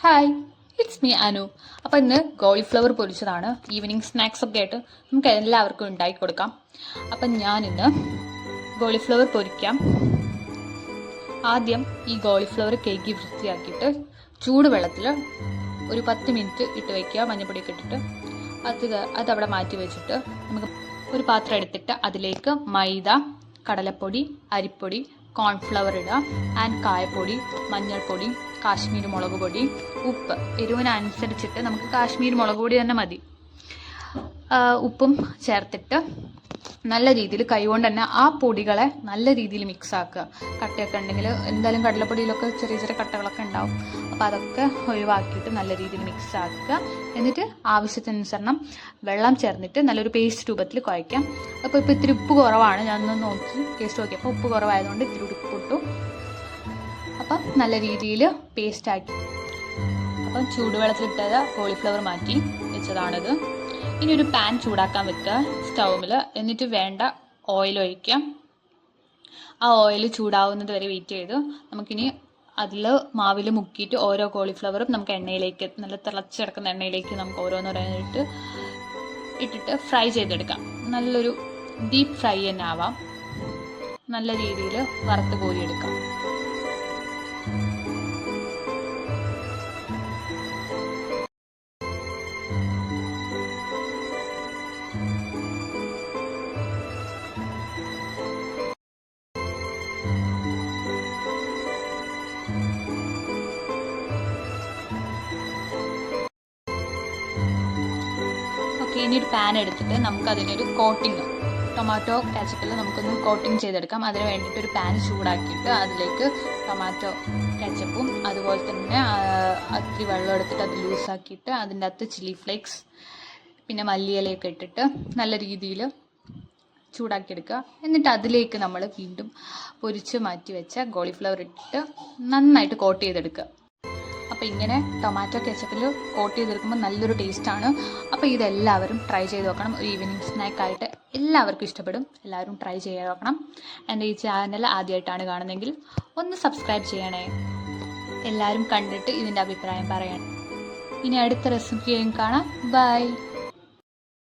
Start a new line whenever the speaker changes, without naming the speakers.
Hi, it's me Anu. അപ്പോൾ ഇന്ന് cauliflower പൊരിച്ചതാണ്. Evening snacks ഒക്കെ ആയിട്ട് നമുക്ക് എല്ലാവർക്കും ഉണ്ടാക്കി കൊടുക്കാം. അപ്പം ഞാനിന്ന് കോളിഫ്ലവർ പൊരിക്കാം. ആദ്യം ഈ കോളിഫ്ലവർ കേക്ക് വൃത്തിയാക്കിയിട്ട് ചൂടുവെള്ളത്തിൽ ഒരു 10 മിനിറ്റ് ഇട്ട് വയ്ക്കുക. മഞ്ഞൾപ്പൊടിയൊക്കെ ഇട്ടിട്ട് അതവിടെ മാറ്റി വെച്ചിട്ട് നമുക്ക് ഒരു പാത്രം എടുത്തിട്ട് അതിലേക്ക് മൈദ, കടലപ്പൊടി, അരിപ്പൊടി, കോൺഫ്ലവർ ഇടുക ആൻഡ് കായപ്പൊടി, മഞ്ഞൾപ്പൊടി, കാശ്മീരി മുളക് പൊടി, ഉപ്പ് എരിവിനനുസരിച്ചിട്ട് നമുക്ക് കാശ്മീരി മുളക് പൊടി തന്നെ മതി. ഉപ്പും ചേർത്തിട്ട് നല്ല രീതിയിൽ കൈകൊണ്ട് തന്നെ ആ പൊടികളെ നല്ല രീതിയിൽ മിക്സ് ആക്കുക. കട്ടയൊക്കെ ഉണ്ടെങ്കിൽ എന്തായാലും കടലപ്പൊടിയിലൊക്കെ ചെറിയ ചെറിയ കട്ടകളൊക്കെ ഉണ്ടാവും. അപ്പോൾ അതൊക്കെ ഒഴിവാക്കിയിട്ട് നല്ല രീതിയിൽ മിക്സ് ആക്കുക. എന്നിട്ട് ആവശ്യത്തിനനുസരണം വെള്ളം ചേർന്നിട്ട് നല്ലൊരു പേസ്റ്റ് രൂപത്തിൽ കുഴയ്ക്കാം. അപ്പോൾ ഇത്തിരി ഉപ്പ് കുറവാണ്, ഞാനൊന്ന് നോക്കി ടേസ്റ്റ് നോക്കിയപ്പോൾ ഉപ്പ് കുറവായതുകൊണ്ട് ഇത്തിരി ഉപ്പ് ഇട്ടു. അപ്പം നല്ല രീതിയിൽ പേസ്റ്റ് ആക്കി. അപ്പം ചൂടുവെള്ളത്തിലിട്ടത് കോളിഫ്ലവർ മാറ്റി വെച്ചതാണിത്. ഇനി ഒരു പാൻ ചൂടാക്കാൻ വെക്കുക സ്റ്റൗവിൽ. എന്നിട്ട് വേണ്ട ഓയിൽ ഒഴിക്കാം. ആ ഓയിൽ ചൂടാവുന്നത് വരെ വെയിറ്റ് ചെയ്ത് നമുക്കിനി അതിൽ മാവിൽ മുക്കിയിട്ട് ഓരോ കോളിഫ്ലവറും നമുക്ക് എണ്ണയിലേക്ക്, നല്ല തിളച്ചിടക്കുന്ന എണ്ണയിലേക്ക് നമുക്ക് ഓരോന്നോരോന്നിട്ട് ഇട്ടിട്ട് ഫ്രൈ ചെയ്തെടുക്കാം. നല്ലൊരു ഡീപ്പ് ഫ്രൈ തന്നെ ആവാം. നല്ല രീതിയിൽ വറുത്ത് കോരിയെടുക്കാം. ഇനി ഒരു പാൻ എടുത്തിട്ട് നമുക്ക് അതിനൊരു കോട്ടിങ്, ടൊമാറ്റോ കാച്ചപ്പിൽ നമുക്കൊന്ന് കോട്ടിങ് ചെയ്തെടുക്കാം. അതിന് വേണ്ടിയിട്ട് ഒരു പാൻ ചൂടാക്കിയിട്ട് അതിലേക്ക് ടൊമാറ്റോ കാച്ചപ്പും അതുപോലെ തന്നെ അത്തിരി വെള്ളം എടുത്തിട്ട് അത് ലൂസാക്കിയിട്ട് അതിൻ്റെ അകത്ത് ചില്ലി ഫ്ലേക്സ് പിന്നെ മല്ലിയിലയൊക്കെ ഇട്ടിട്ട് നല്ല രീതിയിൽ ചൂടാക്കിയെടുക്കുക. എന്നിട്ട് അതിലേക്ക് നമ്മൾ വീണ്ടും പൊരിച്ച് മാറ്റി വെച്ച കോളിഫ്ലവർ ഇട്ടിട്ട് നന്നായിട്ട് കോട്ട് ചെയ്തെടുക്കുക. അപ്പോൾ ഇങ്ങനെ ടൊമാറ്റോ കെച്ചപ്പിൽ കോട്ട് ചെയ്തെടുക്കുമ്പോൾ നല്ലൊരു ടേസ്റ്റാണ്. അപ്പോൾ ഇതെല്ലാവരും ട്രൈ ചെയ്ത് നോക്കണം. ഒരു ഈവനിങ് സ്നാക്കായിട്ട് എല്ലാവർക്കും ഇഷ്ടപ്പെടും. എല്ലാവരും ട്രൈ ചെയ്ത് നോക്കണം. എൻ്റെ ഈ ചാനൽ ആദ്യമായിട്ടാണ് കാണുന്നതെങ്കിൽ ഒന്ന് സബ്സ്ക്രൈബ് ചെയ്യണേ. എല്ലാവരും കണ്ടിട്ട് ഇതിൻ്റെ അഭിപ്രായം പറയണം. ഇനി അടുത്ത റെസിപ്പിയും കാണാം. ബൈ.